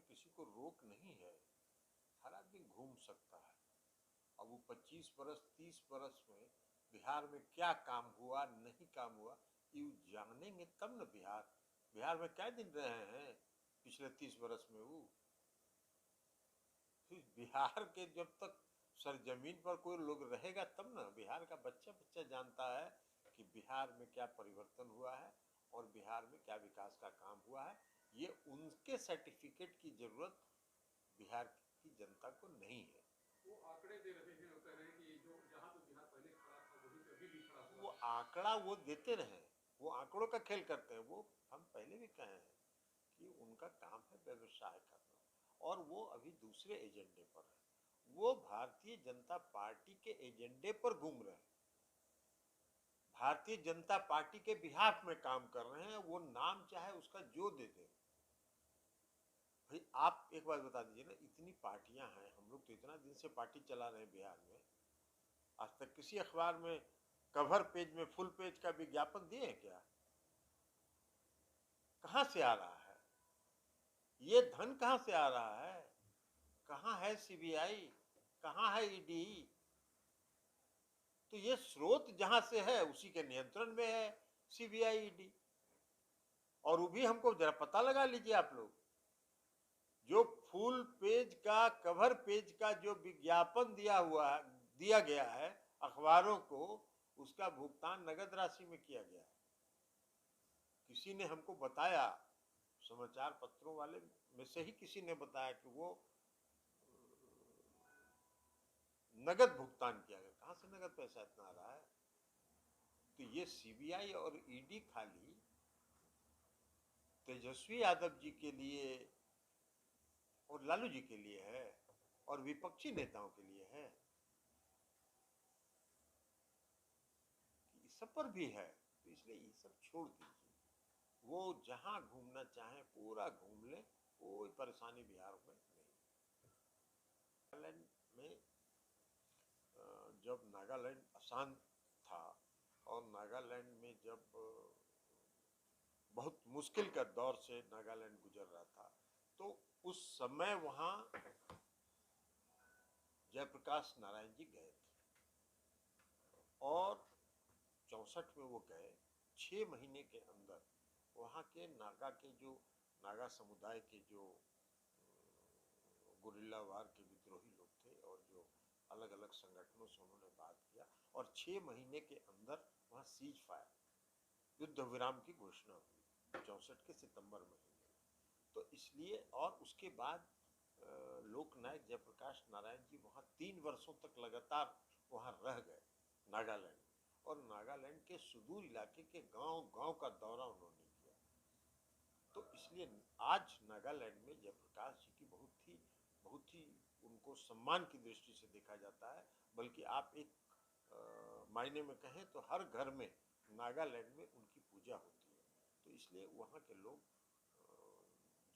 किसी को रोक नहीं है, हर आदमी घूम सकता है। अब वो 25 बरस 30 बरस में बिहार में क्या काम हुआ नहीं काम हुआ ये जानेंगे तब न। बिहार में क्या दिन रहे हैं पिछले 30 बरस में वो। बिहार के जब तक सरजमीन पर कोई लोग रहेगा तब ना। बिहार का बच्चा बच्चा जानता है कि बिहार में क्या परिवर्तन हुआ है और बिहार में क्या विकास का काम हुआ है। ये उनके सर्टिफिकेट की जरूरत बिहार की जनता को नहीं है। वो आंकड़े दे रहे हैं और कह रहे हैं कि जो जहां पे बिहार पहले खड़ा था वहीं पे अभी भी खड़ा हुआ वो है। आंकड़ा वो देते रहे, वो आंकड़ों का खेल करते हैं। वो हम पहले भी कहे हैं कि उनका काम है व्यवसाय करना और वो अभी दूसरे एजेंडे पर है। वो भारतीय जनता पार्टी के एजेंडे पर घूम रहे हैं, भारतीय जनता पार्टी के बिहाफ में काम कर रहे हैं। वो नाम चाहे उसका जो दे दे। भाई आप एक बात बता दीजिए ना, इतनी पार्टियां हैं, हम लोग तो इतना दिन से पार्टी चला रहे हैं बिहार में, आज तक किसी अखबार में कवर पेज में फुल पेज का विज्ञापन दिए हैं क्या? कहां से आ रहा है ये धन? कहां से आ रहा है? कहां है सीबीआई? कहां है ईडी? तो ये स्रोत जहां से है उसी के नियंत्रण में है सीबीआई ईडी। और वो भी हमको जरा पता लगा लीजिए आप लोग, जो फुल पेज का कवर पेज का जो विज्ञापन दिया गया है अखबारों को, उसका भुगतान नगद राशि में किया गया है। किसी ने हमको बताया, समाचार पत्रों वाले में से ही किसी ने बताया कि वो नगद भुगतान किया गया। कहां से नगद पैसा इतना आ रहा है? तो ये सीबीआई और ईडी खाली तेजस्वी यादव जी के लिए और लालू जी के लिए है और विपक्षी नेताओं के लिए है, इस सब पर भी है। तो इसलिए ये सब छोड़ दीजिए, वो जहां घूमना चाहे पूरा घूम ले, कोई परेशानी बिहार में नहीं। नागालैंड में जब नागालैंड अशांत था और नागालैंड में जब बहुत मुश्किल का दौर से नागालैंड गुजर रहा था, तो उस समय वहां जयप्रकाश नारायण जी गए थे और 64 में वो गए। 6 महीने के अंदर वहाँ के नागा के जो नागा समुदाय के जो गुरिल्ला वार के विद्रोही लोग थे और जो अलग अलग संगठनों से उन्होंने बात किया और 6 महीने के अंदर वहाँ सीज फायर युद्ध विराम की घोषणा हुई 64 के सितंबर महीने में। तो इसलिए और उसके बाद लोकनायक जयप्रकाश नारायण जी वहाँ 3 वर्षों तक लगातार वहाँ रह गए नागालैंड, और नागालैंड के सुदूर इलाके के गांव गांव का दौरा उन्होंने किया। तो इसलिए आज नागालैंड में जयप्रकाश जी की बहुत ही उनको सम्मान की दृष्टि से देखा जाता है। बल्कि आप एक मायने में कहें तो हर घर में नागालैंड में उनकी पूजा होती है। तो इसलिए वहाँ के लोग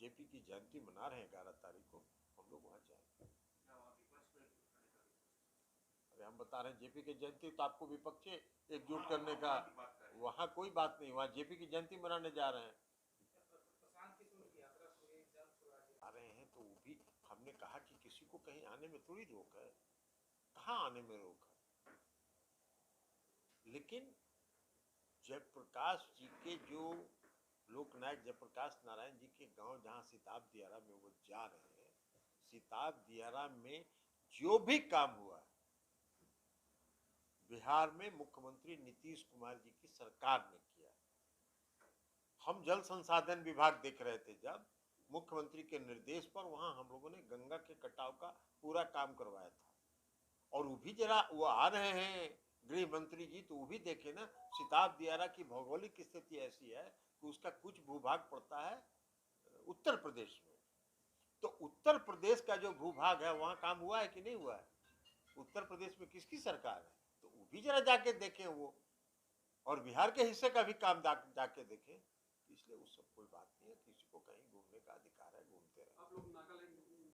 जेपी की जयंती मना रहे हैं 11 तारीख को, हम लोग वहाँ जाएंगे। अरे हम बता रहे हैं जेपी की जयंती, तो आपको विपक्ष एकजुट करने का, वहाँ कोई बात नहीं, वहाँ जेपी की जयंती मनाने जा रहे हैं। आ रहे हैं तो वो भी हमने कहा कि किसी को कहीं आने में थोड़ी रोक है, कहाँ आने में रोक है। लेकिन जयप्रकाश जी के जो लोकनायक जयप्रकाश नारायण जी के गांव जहां सिताब दियारा में वो जा रहे हैं, सिताब दियारा में जो भी काम हुआ है बिहार में मुख्यमंत्री नीतीश कुमार जी की सरकार ने किया। हम जल संसाधन विभाग देख रहे थे, जब मुख्यमंत्री के निर्देश पर वहां हम लोगों ने गंगा के कटाव का पूरा काम करवाया था। और वो भी जरा वो आ रहे हैं गृह मंत्री जी, तो वो भी देखे ना, सिताब दियारा की भौगोलिक स्थिति ऐसी है कि उसका कुछ भूभाग पड़ता है उत्तर प्रदेश में। तो उत्तर प्रदेश का जो भूभाग है वहां काम हुआ है कि नहीं हुआ है? उत्तर प्रदेश में किसकी सरकार है? तो वो भी जरा जाके देखें वो, और बिहार के हिस्से का भी काम जाके देखें। इसलिए उस सब कोई बात नहीं है, किसी को कहीं घूमने का अधिकार है, घूमते रहे। आप लोग नागालैंड